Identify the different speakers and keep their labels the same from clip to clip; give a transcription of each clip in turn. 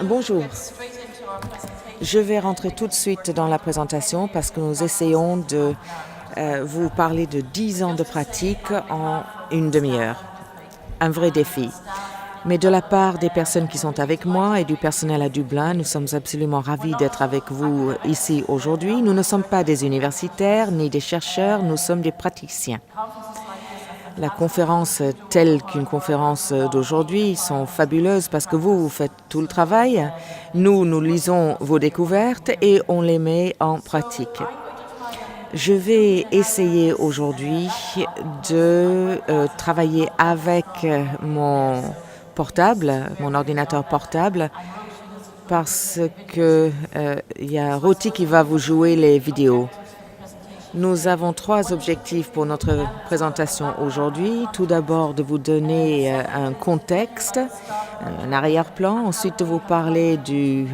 Speaker 1: Bonjour. Je vais rentrer tout de suite dans la présentation parce que nous essayons de vous parler de 10 ans de pratique en une demi-heure. Un vrai défi. Mais de la part des personnes qui sont avec moi et du personnel à Dublin, nous sommes absolument ravis d'être avec vous ici aujourd'hui. Nous ne sommes pas des universitaires ni des chercheurs, nous sommes des praticiens. La conférence, telle qu'une conférence d'aujourd'hui, sont fabuleuses parce que vous faites tout le travail. Nous lisons vos découvertes et on les met en pratique. Je vais essayer aujourd'hui de travailler avec mon ordinateur portable, parce que il y a Roti qui va vous jouer les vidéos. Nous avons 3 objectifs pour notre présentation aujourd'hui. Tout d'abord, de vous donner un contexte, un arrière-plan. Ensuite, de vous parler du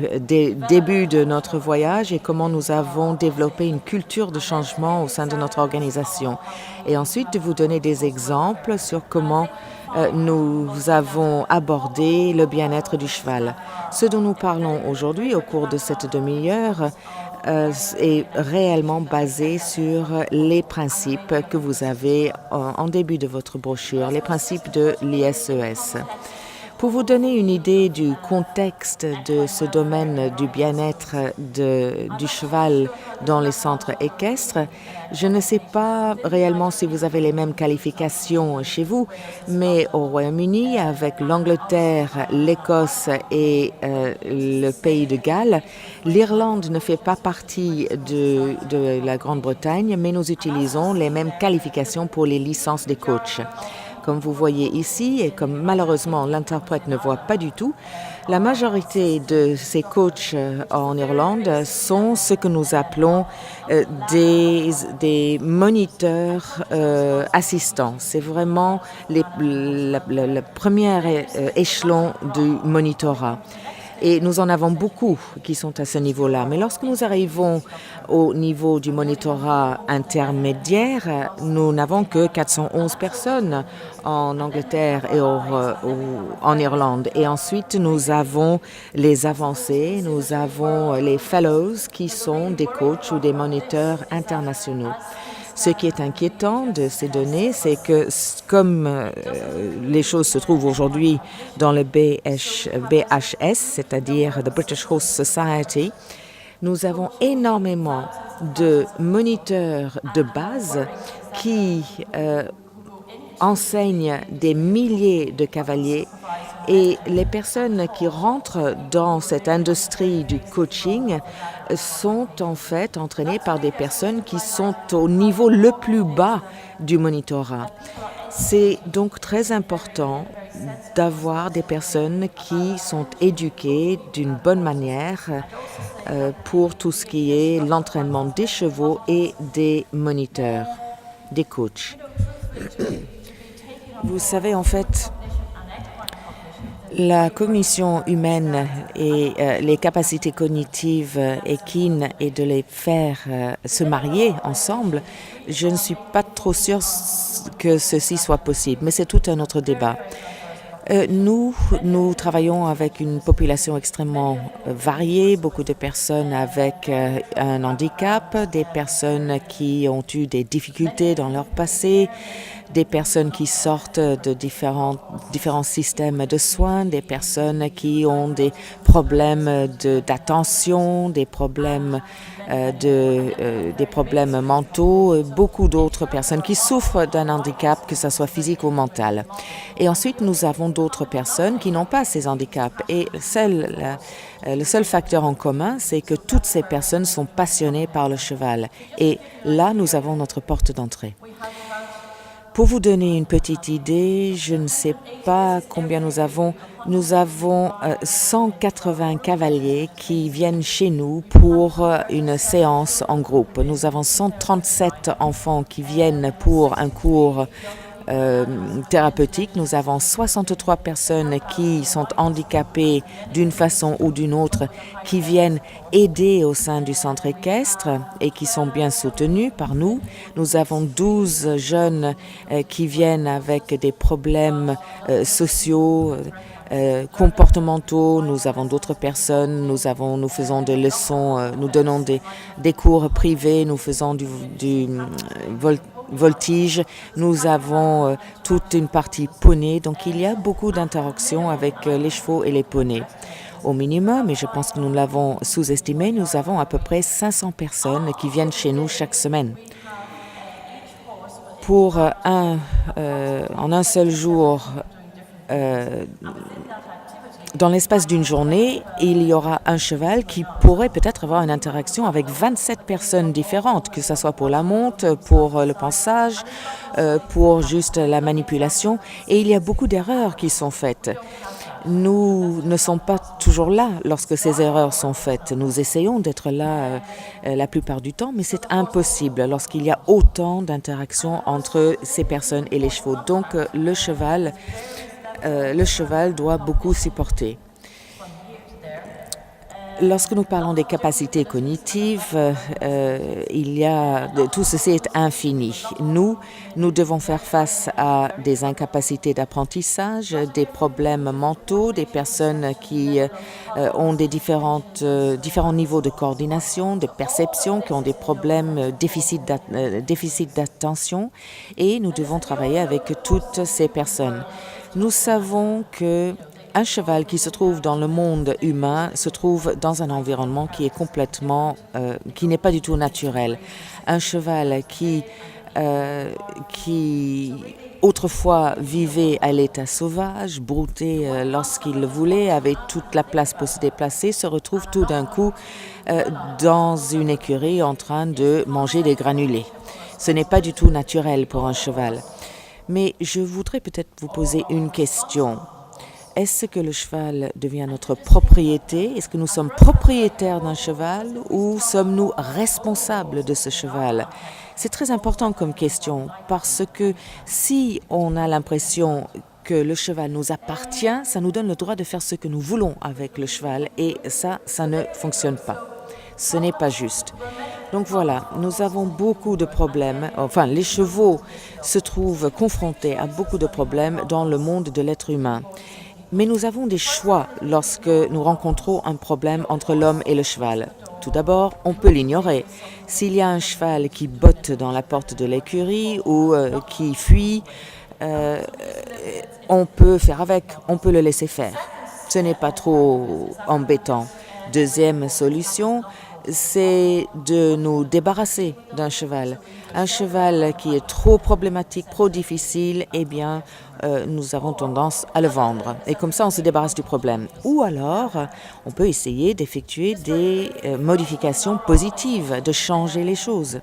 Speaker 1: début de notre voyage et comment nous avons développé une culture de changement au sein de notre organisation. Et ensuite, de vous donner des exemples sur comment nous avons abordé le bien-être du cheval. Ce dont nous parlons aujourd'hui au cours de cette demi-heure est réellement basé sur les principes que vous avez en début de votre brochure, les principes de l'ISES. Pour vous donner une idée du contexte de ce domaine du bien-être du cheval dans les centres équestres, je ne sais pas réellement si vous avez les mêmes qualifications chez vous, mais au Royaume-Uni, avec l'Angleterre, l'Écosse et le Pays de Galles, l'Irlande ne fait pas partie de la Grande-Bretagne, mais nous utilisons les mêmes qualifications pour les licences des coachs. Comme vous voyez ici, et comme malheureusement l'interprète ne voit pas du tout, la majorité de ces coachs en Irlande sont ce que nous appelons des moniteurs assistants. C'est vraiment le premier échelon du monitorat. Et nous en avons beaucoup qui sont à ce niveau-là. Mais lorsque nous arrivons au niveau du monitorat intermédiaire, nous n'avons que 411 personnes en Angleterre et en Irlande. Et ensuite, nous avons les avancés, nous avons les fellows qui sont des coachs ou des moniteurs internationaux. Ce qui est inquiétant de ces données, c'est que comme les choses se trouvent aujourd'hui dans le BHS, c'est-à-dire the British Horse Society, nous avons énormément de moniteurs de base qui enseignent des milliers de cavaliers, et les personnes qui rentrent dans cette industrie du coaching sont en fait entraînées par des personnes qui sont au niveau le plus bas du monitorat. C'est donc très important d'avoir des personnes qui sont éduquées d'une bonne manière pour tout ce qui est l'entraînement des chevaux et des moniteurs, des coachs. Vous savez, en fait, la cognition humaine et les capacités cognitives équines et de les faire se marier ensemble, je ne suis pas trop sûre que ceci soit possible, mais c'est tout un autre débat. Nous travaillons avec une population extrêmement variée, beaucoup de personnes avec un handicap, des personnes qui ont eu des difficultés dans leur passé, des personnes qui sortent de différents systèmes de soins, des personnes qui ont des problèmes d'attention, des problèmes mentaux, beaucoup d'autres personnes qui souffrent d'un handicap, que ce soit physique ou mental. Et ensuite, nous avons d'autres personnes qui n'ont pas ces handicaps. Et le seul facteur en commun, c'est que toutes ces personnes sont passionnées par le cheval. Et là, nous avons notre porte d'entrée. Pour vous donner une petite idée, je ne sais pas combien nous avons. Nous avons 180 cavaliers qui viennent chez nous pour une séance en groupe. Nous avons 137 enfants qui viennent pour un cours thérapeutique. Nous avons 63 personnes qui sont handicapées d'une façon ou d'une autre, qui viennent aider au sein du centre équestre et qui sont bien soutenus par nous. Nous avons 12 jeunes qui viennent avec des problèmes sociaux, comportementaux. Nous avons d'autres personnes. Nous faisons des leçons. Nous donnons des cours privés. Nous faisons du voltige. Nous avons toute une partie poney. Donc, il y a beaucoup d'interactions avec les chevaux et les poneys. Au minimum, et je pense que nous l'avons sous-estimé, nous avons à peu près 500 personnes qui viennent chez nous chaque semaine. En un seul jour, dans l'espace d'une journée, il y aura un cheval qui pourrait peut-être avoir une interaction avec 27 personnes différentes, que ce soit pour la monte, pour le pansage, pour juste la manipulation. Et il y a beaucoup d'erreurs qui sont faites. Nous ne sommes pas toujours là lorsque ces erreurs sont faites. Nous essayons d'être là la plupart du temps, mais c'est impossible lorsqu'il y a autant d'interactions entre ces personnes et les chevaux. Donc, le cheval doit beaucoup supporter. Lorsque nous parlons des capacités cognitives, tout ceci est infini. Nous devons faire face à des incapacités d'apprentissage, des problèmes mentaux, des personnes qui ont des différents niveaux de coordination, de perception, qui ont des problèmes déficit d'attention, et nous devons travailler avec toutes ces personnes. Nous savons que un cheval qui se trouve dans le monde humain se trouve dans un environnement qui est qui n'est pas du tout naturel. Un cheval qui autrefois vivait à l'état sauvage, brouté lorsqu'il le voulait, avait toute la place pour se déplacer, se retrouve tout d'un coup dans une écurie en train de manger des granulés. Ce n'est pas du tout naturel pour un cheval. Mais je voudrais peut-être vous poser une question. Est-ce que le cheval devient notre propriété? Est-ce que nous sommes propriétaires d'un cheval ou sommes-nous responsables de ce cheval? C'est très important comme question parce que si on a l'impression que le cheval nous appartient, ça nous donne le droit de faire ce que nous voulons avec le cheval et ça ne fonctionne pas. Ce n'est pas juste. Donc voilà, nous avons beaucoup de problèmes. Enfin, les chevaux se trouvent confrontés à beaucoup de problèmes dans le monde de l'être humain. Mais nous avons des choix lorsque nous rencontrons un problème entre l'homme et le cheval. Tout d'abord, on peut l'ignorer. S'il y a un cheval qui botte dans la porte de l'écurie ou qui fuit, on peut faire avec, on peut le laisser faire. Ce n'est pas trop embêtant. Deuxième solution, c'est de nous débarrasser d'un cheval. Un cheval qui est trop problématique, trop difficile, eh bien, nous avons tendance à le vendre. Et comme ça, on se débarrasse du problème. Ou alors, on peut essayer d'effectuer des modifications positives, de changer les choses.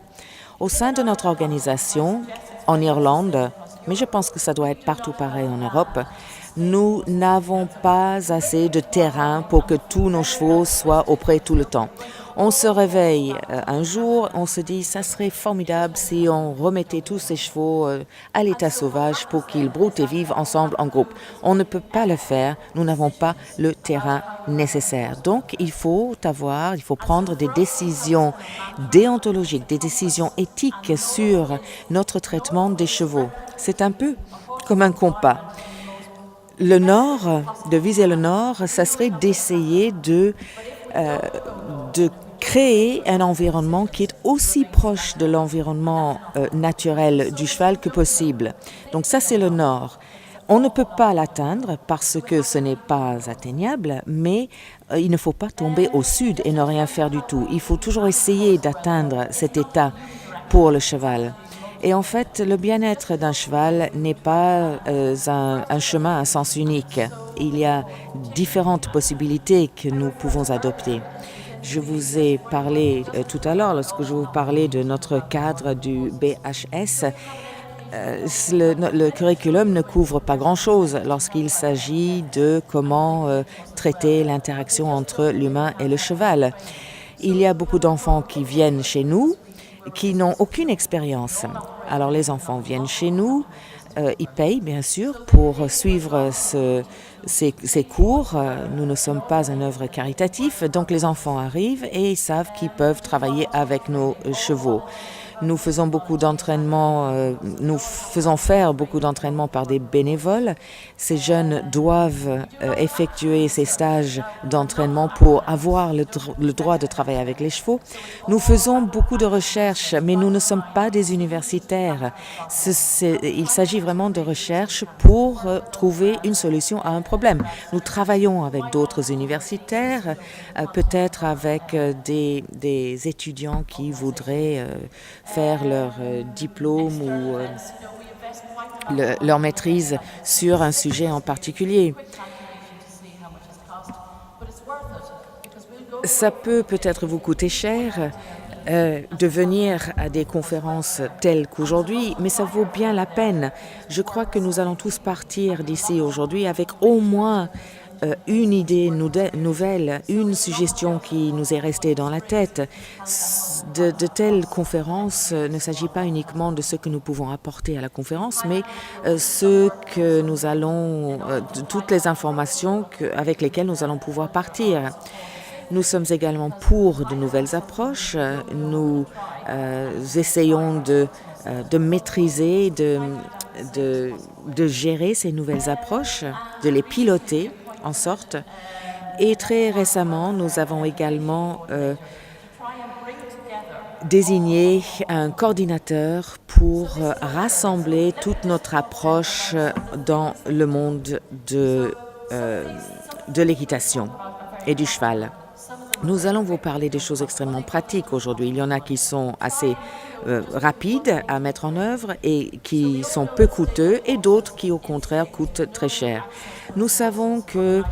Speaker 1: Au sein de notre organisation, en Irlande, mais je pense que ça doit être partout pareil en Europe, nous n'avons pas assez de terrain pour que tous nos chevaux soient auprès tout le temps. On se réveille un jour, on se dit ça serait formidable si on remettait tous ces chevaux à l'état sauvage pour qu'ils broutent et vivent ensemble en groupe. On ne peut pas le faire, nous n'avons pas le terrain nécessaire. Donc il faut prendre des décisions déontologiques, des décisions éthiques sur notre traitement des chevaux. C'est un peu comme un compas. De viser le nord, ça serait d'essayer de créer un environnement qui est aussi proche de l'environnement naturel du cheval que possible. Donc ça, c'est le nord. On ne peut pas l'atteindre parce que ce n'est pas atteignable, mais il ne faut pas tomber au sud et ne rien faire du tout. Il faut toujours essayer d'atteindre cet état pour le cheval. Et en fait, le bien-être d'un cheval n'est pas un chemin à sens unique. Il y a différentes possibilités que nous pouvons adopter. Je vous ai parlé tout à l'heure, lorsque je vous parlais de notre cadre du BHS, le curriculum ne couvre pas grand-chose lorsqu'il s'agit de comment traiter l'interaction entre l'humain et le cheval. Il y a beaucoup d'enfants qui viennent chez nous qui n'ont aucune expérience. Alors les enfants viennent chez nous, ils payent bien sûr pour suivre ces cours. Nous ne sommes pas un œuvre caritatif, donc les enfants arrivent et ils savent qu'ils peuvent travailler avec nos chevaux. Nous faisons beaucoup d'entraînement, nous faisons faire beaucoup d'entraînement par des bénévoles. Ces jeunes doivent effectuer ces stages d'entraînement pour avoir le droit de travailler avec les chevaux. Nous faisons beaucoup de recherches, mais nous ne sommes pas des universitaires. Il s'agit vraiment de recherche pour trouver une solution à un problème. Nous travaillons avec d'autres universitaires, peut-être avec des étudiants qui voudraient faire leur diplôme ou leur maîtrise sur un sujet en particulier. Ça peut peut-être vous coûter cher de venir à des conférences telles qu'aujourd'hui, mais ça vaut bien la peine. Je crois que nous allons tous partir d'ici aujourd'hui avec au moins une idée nouvelle, une suggestion qui nous est restée dans la tête. De telles conférences, ne s'agit pas uniquement de ce que nous pouvons apporter à la conférence, mais ce que nous allons, toutes les informations avec lesquelles nous allons pouvoir partir. Nous sommes également pour de nouvelles approches. Nous essayons de maîtriser, de gérer ces nouvelles approches, de les piloter en sorte. Et très récemment, nous avons également désigné un coordinateur pour rassembler toute notre approche dans le monde de l'équitation et du cheval. Nous allons vous parler des choses extrêmement pratiques aujourd'hui. Il y en a qui sont assez rapides à mettre en œuvre et qui sont peu coûteux, et d'autres qui, au contraire, coûtent très cher. Nous savons que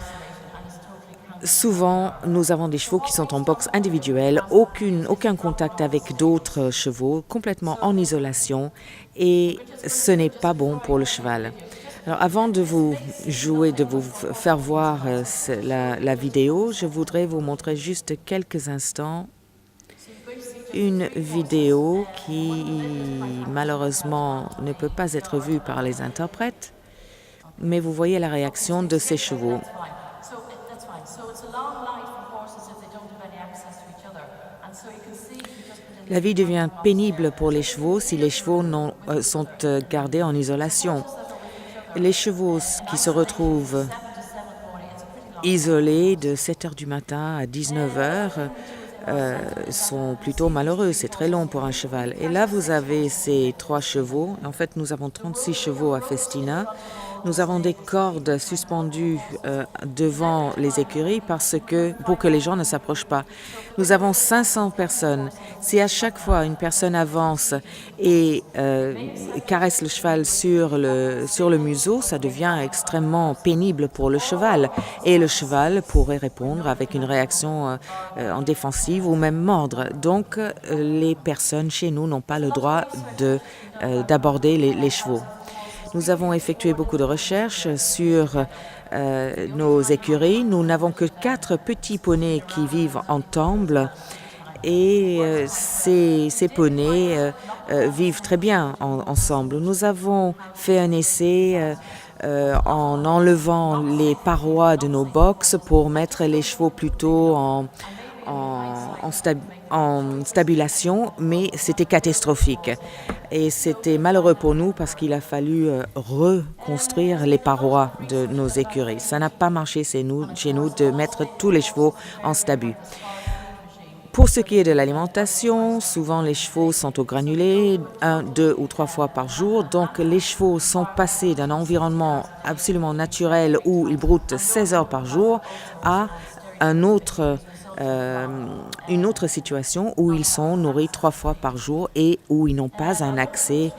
Speaker 1: souvent, nous avons des chevaux qui sont en boxe individuelle, aucun contact avec d'autres chevaux, complètement en isolation, et ce n'est pas bon pour le cheval. Alors, avant de vous faire voir la vidéo, je voudrais vous montrer juste quelques instants une vidéo qui, malheureusement, ne peut pas être vue par les interprètes, mais vous voyez la réaction de ces chevaux. La vie devient pénible pour les chevaux si les chevaux sont gardés en isolation. Les chevaux qui se retrouvent isolés de 7 heures du matin à 19 heures sont plutôt malheureux. C'est très long pour un cheval. Et là, vous avez ces 3 chevaux. En fait, nous avons 36 chevaux à Festina. Nous avons des cordes suspendues devant les écuries pour que les gens ne s'approchent pas. Nous avons 500 personnes. Si à chaque fois une personne avance et caresse le cheval sur le museau, ça devient extrêmement pénible pour le cheval. Et le cheval pourrait répondre avec une réaction en défensive ou même mordre. Donc, les personnes chez nous n'ont pas le droit d'aborder les chevaux. Nous avons effectué beaucoup de recherches sur nos écuries. Nous n'avons que 4 petits poneys qui vivent en Temple, et ces poneys vivent très bien ensemble. Nous avons fait un essai en enlevant les parois de nos boxes pour mettre les chevaux plutôt en stabulation, mais c'était catastrophique. Et c'était malheureux pour nous parce qu'il a fallu reconstruire les parois de nos écuries. Ça n'a pas marché chez nous de mettre tous les chevaux en stabu. Pour ce qui est de l'alimentation, souvent les chevaux sont au granulé 1, 2 ou 3 fois par jour. Donc les chevaux sont passés d'un environnement absolument naturel où ils broutent 16 heures par jour à une autre situation où ils sont nourris 3 fois par jour et où ils n'ont pas un accès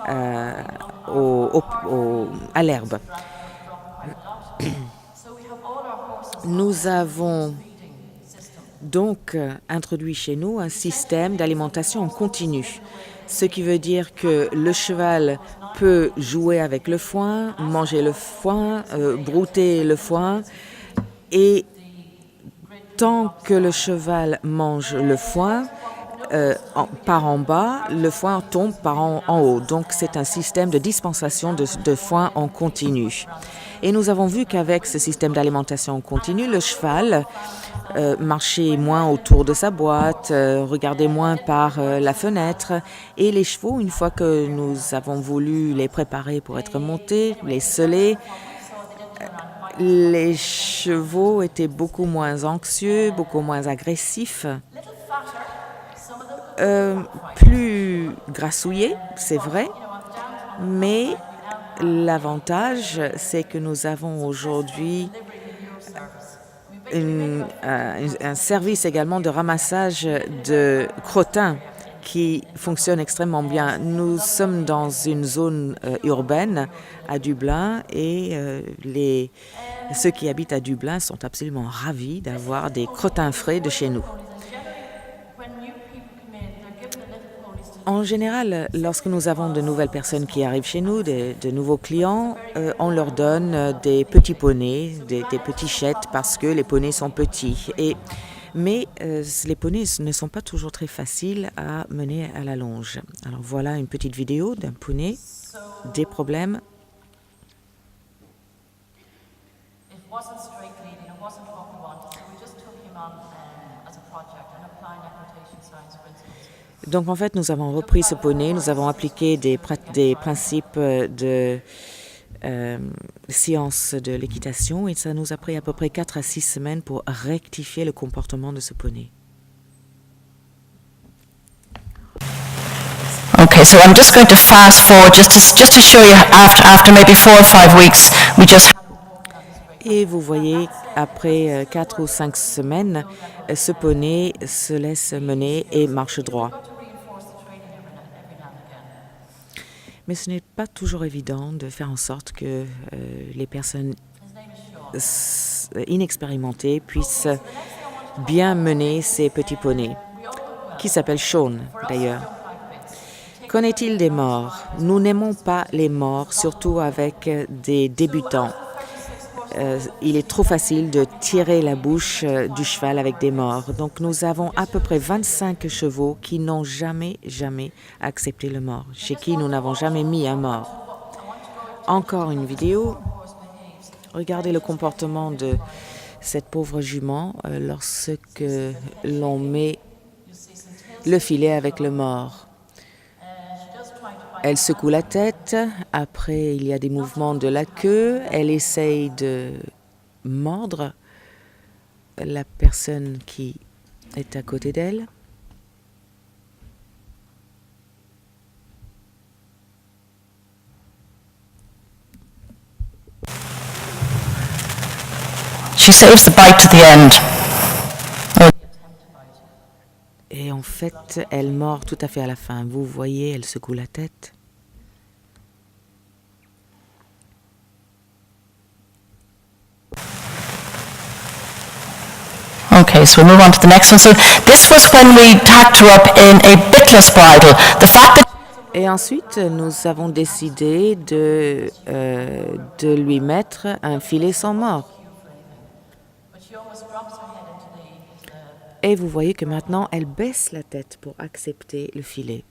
Speaker 1: à l'herbe. Nous avons donc introduit chez nous un système d'alimentation en continu, ce qui veut dire que le cheval peut jouer avec le foin, manger le foin, brouter le foin, et tant que le cheval mange le foin par en bas, le foin tombe par en haut. Donc c'est un système de dispensation de foin en continu. Et nous avons vu qu'avec ce système d'alimentation continue, le cheval marchait moins autour de sa boîte, regardait moins par la fenêtre. Et les chevaux, une fois que nous avons voulu les préparer pour être montés, les seller, les chevaux étaient beaucoup moins anxieux, beaucoup moins agressifs, plus grassouillés, c'est vrai, mais l'avantage, c'est que nous avons aujourd'hui un service également de ramassage de crottins qui fonctionne extrêmement bien. Nous sommes dans une zone urbaine à Dublin et ceux qui habitent à Dublin sont absolument ravis d'avoir des crottins frais de chez nous. En général, lorsque nous avons de nouvelles personnes qui arrivent chez nous, de nouveaux clients, on leur donne des petits poneys, des petits chètes parce que les poneys sont petits. Mais les poneys ne sont pas toujours très faciles à mener à la longe. Alors voilà une petite vidéo d'un poney, des problèmes. Donc en fait, nous avons repris ce poney, nous avons appliqué des principes de science de l'équitation et ça nous a pris à peu près 4 à 6 semaines pour rectifier le comportement de ce poney.
Speaker 2: Okay, so I'm just going to fast forward just to show you after maybe 4 or 5 weeks, we just.
Speaker 1: Et vous voyez, après 4 ou 5 semaines, ce poney se laisse mener et marche droit. Mais ce n'est pas toujours évident de faire en sorte que les personnes inexpérimentées puissent bien mener ces petits poneys, qui s'appellent Sean d'ailleurs. Qu'en est-il des morts? Nous n'aimons pas les morts, surtout avec des débutants. Il est trop facile de tirer la bouche du cheval avec des morts. Donc nous avons à peu près 25 chevaux qui n'ont jamais accepté le mort, chez qui nous n'avons jamais mis un mort. Encore une vidéo. Regardez le comportement de cette pauvre jument lorsque l'on met le filet avec le mort. Elle secoue la tête, après il y a des mouvements de la queue, elle essaye de mordre la personne qui est à côté d'elle.
Speaker 2: She saves the bite to the end.
Speaker 1: Et en fait, elle mord tout à fait à la fin. Vous voyez, elle secoue la tête.
Speaker 2: Okay, so we'll move on to the next one. So this was when we tacked her up in a bitless bridle. The fact that.
Speaker 1: Et ensuite, nous avons décidé de lui mettre un filet sans mort. Et vous voyez que maintenant, elle baisse la tête pour accepter le filet.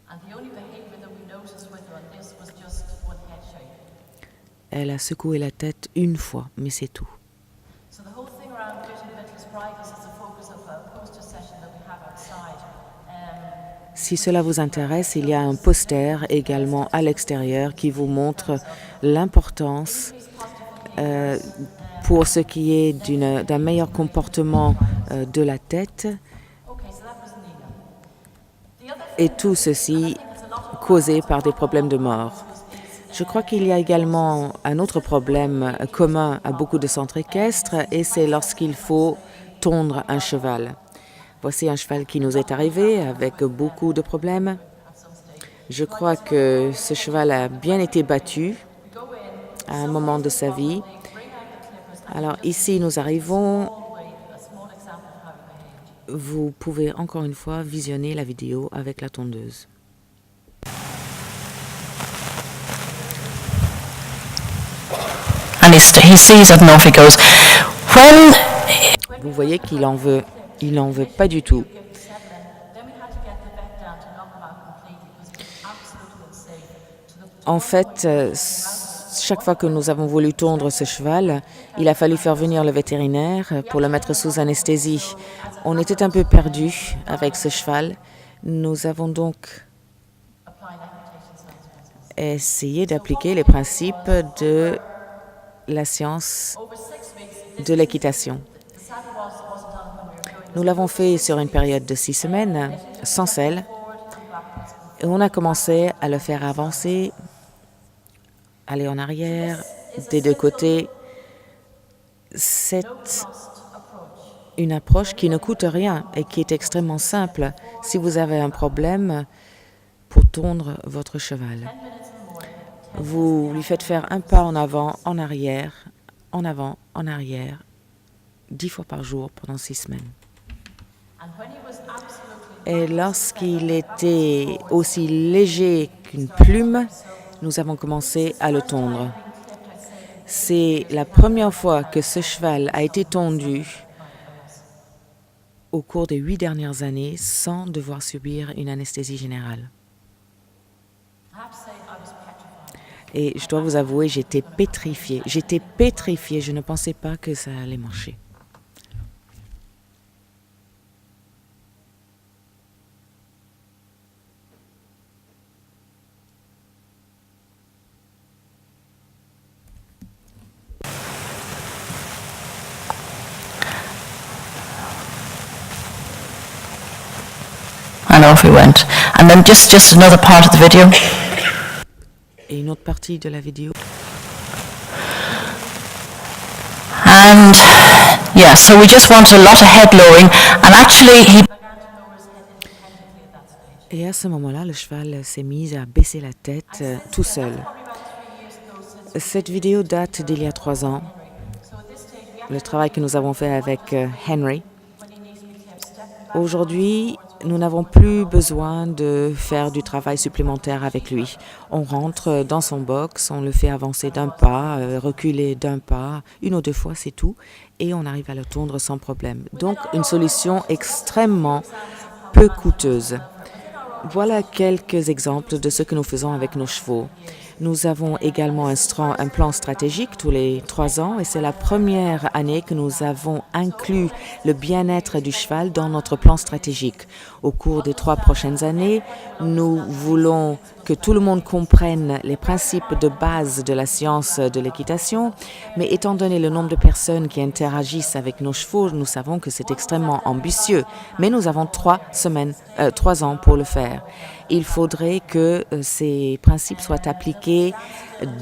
Speaker 1: Elle a secoué la tête une fois, mais c'est tout. Si cela vous intéresse, il y a un poster également à l'extérieur qui vous montre l'importance pour ce qui est d'un meilleur comportement de la tête. Et tout ceci causé par des problèmes de mort. Je crois qu'il y a également un autre problème commun à beaucoup de centres équestres et c'est lorsqu'il faut tondre un cheval. Voici un cheval qui nous est arrivé avec beaucoup de problèmes. Je crois que ce cheval a bien été battu à un moment de sa vie. Alors ici, nous arrivons. Vous pouvez encore une fois visionner la vidéo avec la tondeuse.
Speaker 2: And he sees it and off he goes.
Speaker 1: Vous voyez qu'il en veut. Il n'en veut pas du tout. En fait, chaque fois que nous avons voulu tondre ce cheval, il a fallu faire venir le vétérinaire pour le mettre sous anesthésie. On était un peu perdus avec ce cheval. Nous avons donc essayé d'appliquer les principes de la science de l'équitation. Nous l'avons fait sur une période de 6 semaines, sans selle, et on a commencé à le faire avancer, aller en arrière, des deux côtés. C'est une approche qui ne coûte rien et qui est extrêmement simple si vous avez un problème pour tondre votre cheval. Vous lui faites faire un pas en avant, en arrière, en avant, en arrière, 10 fois par jour pendant 6 semaines. Et lorsqu'il était aussi léger qu'une plume, nous avons commencé à le tondre. C'est la première fois que ce cheval a été tondu au cours des 8 dernières années sans devoir subir une anesthésie générale. Et je dois vous avouer, j'étais pétrifiée. Je ne pensais pas que ça allait marcher.
Speaker 2: And off we went. And then just another part of the video.
Speaker 1: Et une autre partie de la vidéo.
Speaker 2: And yeah, so we just wanted a lot of head lowering, and actually he...
Speaker 1: Et à ce moment-là, le cheval s'est mis à baisser la tête tout seul. Cette vidéo date d'il y a 3 ans. Le travail que nous avons fait avec Henry. Aujourd'hui, nous n'avons plus besoin de faire du travail supplémentaire avec lui. On rentre dans son box, on le fait avancer d'un pas, reculer d'un pas, 1 ou 2 fois, c'est tout, et on arrive à le tondre sans problème. Donc, une solution extrêmement peu coûteuse. Voilà quelques exemples de ce que nous faisons avec nos chevaux. Nous avons également un plan stratégique tous les 3 ans et c'est la première année que nous avons inclus le bien-être du cheval dans notre plan stratégique. Au cours des 3 prochaines années, nous voulons que tout le monde comprenne les principes de base de la science de l'équitation, mais étant donné le nombre de personnes qui interagissent avec nos chevaux, nous savons que c'est extrêmement ambitieux, mais nous avons 3 ans pour le faire. Il faudrait que ces principes soient appliqués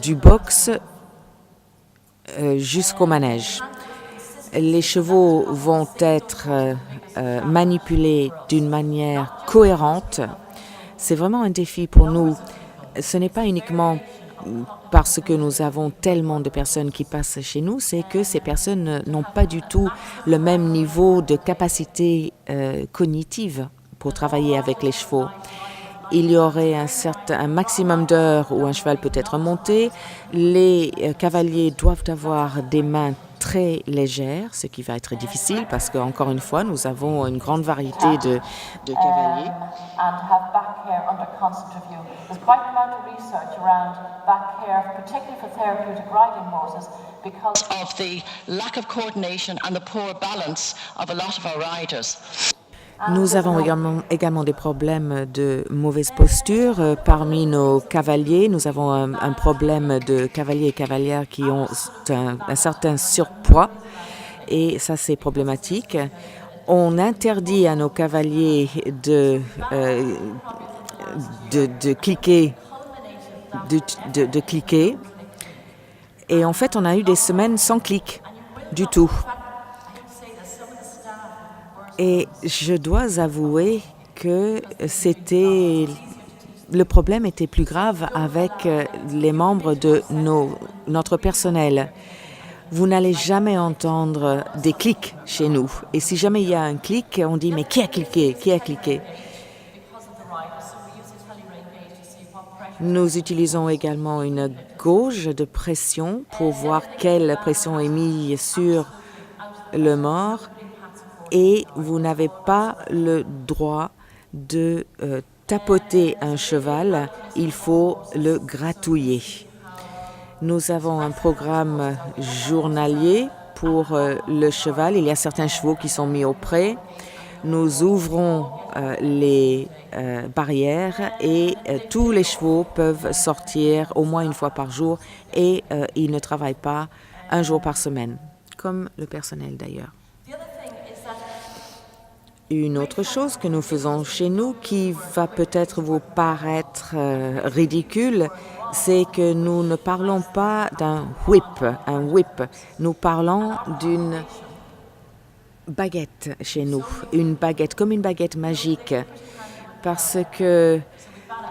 Speaker 1: du box jusqu'au manège. Les chevaux vont être manipulés d'une manière cohérente. C'est vraiment un défi pour nous. Ce n'est pas uniquement parce que nous avons tellement de personnes qui passent chez nous, c'est que ces personnes n'ont pas du tout le même niveau de capacité cognitive pour travailler avec les chevaux. Il y aurait un maximum d'heures où un cheval peut être monté. Les cavaliers doivent avoir des mains très légères, ce qui va être difficile parce qu'encore une fois, nous avons une grande variété de cavaliers.
Speaker 2: because of the lack of coordination and the poor balance of a lot of our riders.
Speaker 1: Nous avons également des problèmes de mauvaise posture parmi nos cavaliers. Nous avons un problème de cavaliers et cavalières qui ont un certain surpoids et ça, c'est problématique. On interdit à nos cavaliers de cliquer, de cliquer. Et en fait, on a eu des semaines sans clic du tout. Et je dois avouer que le problème était plus grave avec les membres de notre personnel. Vous n'allez jamais entendre des clics chez nous. Et si jamais il y a un clic, on dit « mais qui a cliqué? Qui a cliqué ?» Nous utilisons également une gauge de pression pour voir quelle pression est mise sur le mort. Et vous n'avez pas le droit de tapoter un cheval, il faut le gratouiller. Nous avons un programme journalier pour le cheval. Il y a certains chevaux qui sont mis au pré. Nous ouvrons les barrières et tous les chevaux peuvent sortir au moins une fois par jour et ils ne travaillent pas un jour par semaine, comme le personnel d'ailleurs. Une autre chose que nous faisons chez nous qui va peut-être vous paraître ridicule, c'est que nous ne parlons pas d'un whip, un whip. Nous parlons d'une baguette chez nous, une baguette comme une baguette magique, parce que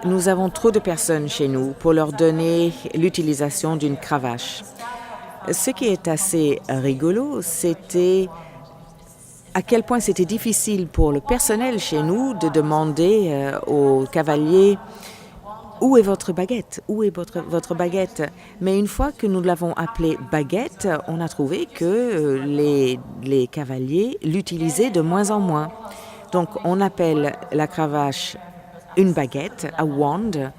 Speaker 1: nous avons trop de personnes chez nous pour leur donner l'utilisation d'une cravache. Ce qui est assez rigolo, c'était à quel point c'était difficile pour le personnel chez nous de demander aux cavaliers « Où est votre baguette? Où est votre baguette ?» Mais une fois que nous l'avons appelée baguette, on a trouvé que les cavaliers l'utilisaient de moins en moins. Donc on appelle la cravache une baguette, a wand,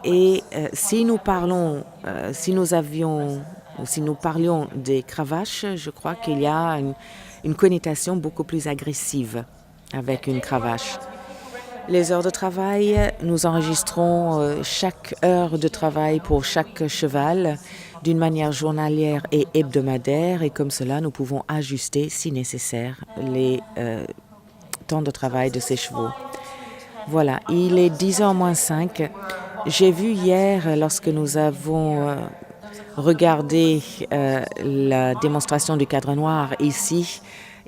Speaker 1: et si nous parlions des cravaches, je crois qu'il y a une connotation beaucoup plus agressive avec une cravache. Les heures de travail, nous enregistrons chaque heure de travail pour chaque cheval d'une manière journalière et hebdomadaire et comme cela, nous pouvons ajuster, si nécessaire, les temps de travail de ces chevaux. Voilà, il est 10h moins 5. J'ai vu hier, lorsque nous avons regardé la démonstration du cadre noir ici,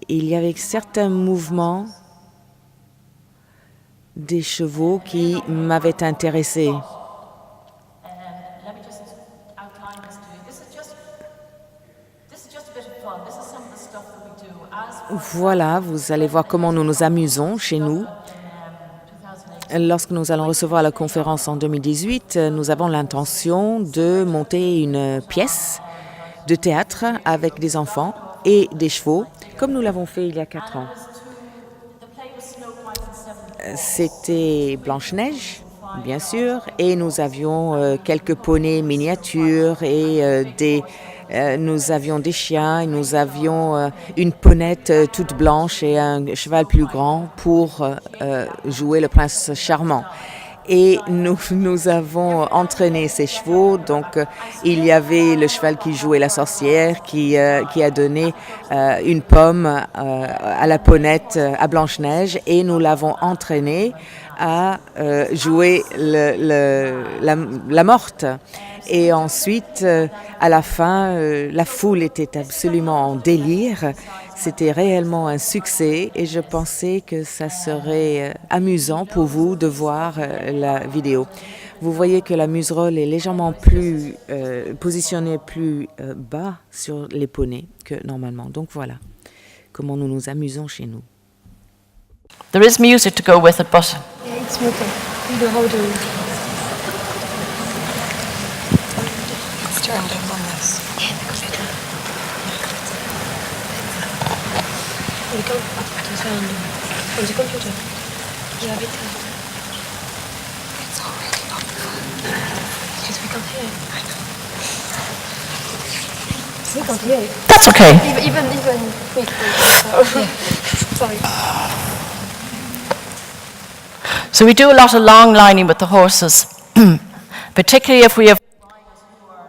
Speaker 1: il y avait certains mouvements des chevaux qui m'avaient intéressé. Voilà, vous allez voir comment nous nous amusons chez nous. Lorsque nous allons recevoir la conférence en 2018, nous avons l'intention de monter une pièce de théâtre avec des enfants et des chevaux, comme nous l'avons fait il y a 4 ans. C'était Blanche-Neige, bien sûr, et nous avions quelques poneys miniatures et nous avions des chiens, et nous avions une ponette toute blanche et un cheval plus grand pour jouer le prince charmant. Et nous avons entraîné ces chevaux. Donc, il y avait le cheval qui jouait la sorcière, qui a donné une pomme à la ponette, à Blanche-Neige, et nous l'avons entraîné à jouer la morte. Et ensuite, à la fin, la foule était absolument en délire. C'était réellement un succès et je pensais que ça serait amusant pour vous de voir la vidéo. Vous voyez que la muserolle est légèrement plus positionnée plus bas sur les poneys que normalement. Donc voilà comment nous nous amusons chez nous.
Speaker 2: There is music to go with it, but
Speaker 3: Yeah, it's okay. You know how to. It's turned up on this. Yeah, the computer. We go up to sound on the computer. You have it. It's already up. Because we can't hear it. I know. We can't hear it.
Speaker 2: that's okay.
Speaker 3: Even. Wait. Sorry.
Speaker 2: So we do a lot of long lining with the horses, particularly if we have.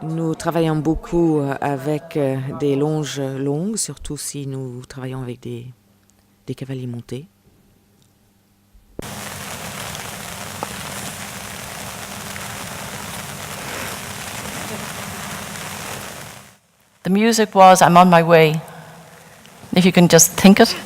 Speaker 1: Nous travaillons beaucoup avec des longes longues, surtout si nous travaillons avec des cavaliers montés.
Speaker 2: The music was "I'm on my way." If you can just think it.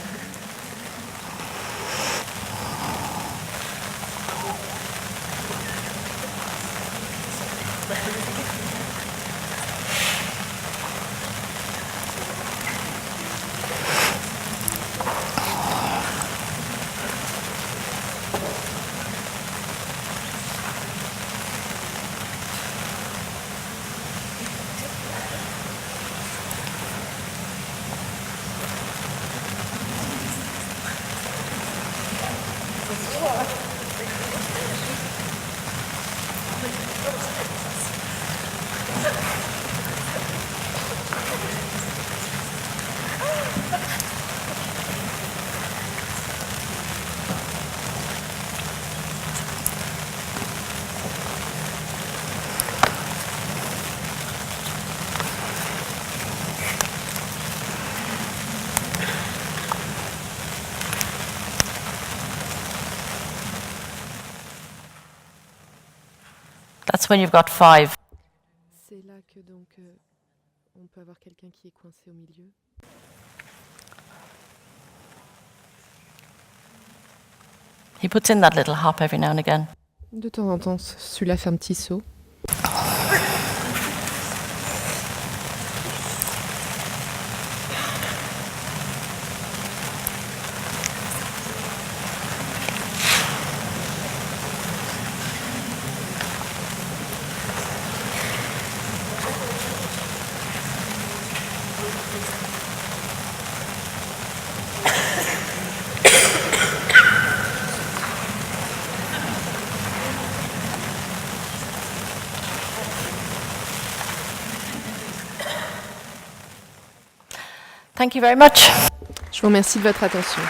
Speaker 2: That's when you've got 5.
Speaker 3: C'est là que donc on peut avoir quelqu'un qui est coincé au milieu.
Speaker 2: He puts in that little hop every now and again.
Speaker 3: De temps en temps, celui-là fait un petit saut.
Speaker 2: Thank you very much.
Speaker 3: Je vous remercie de votre attention.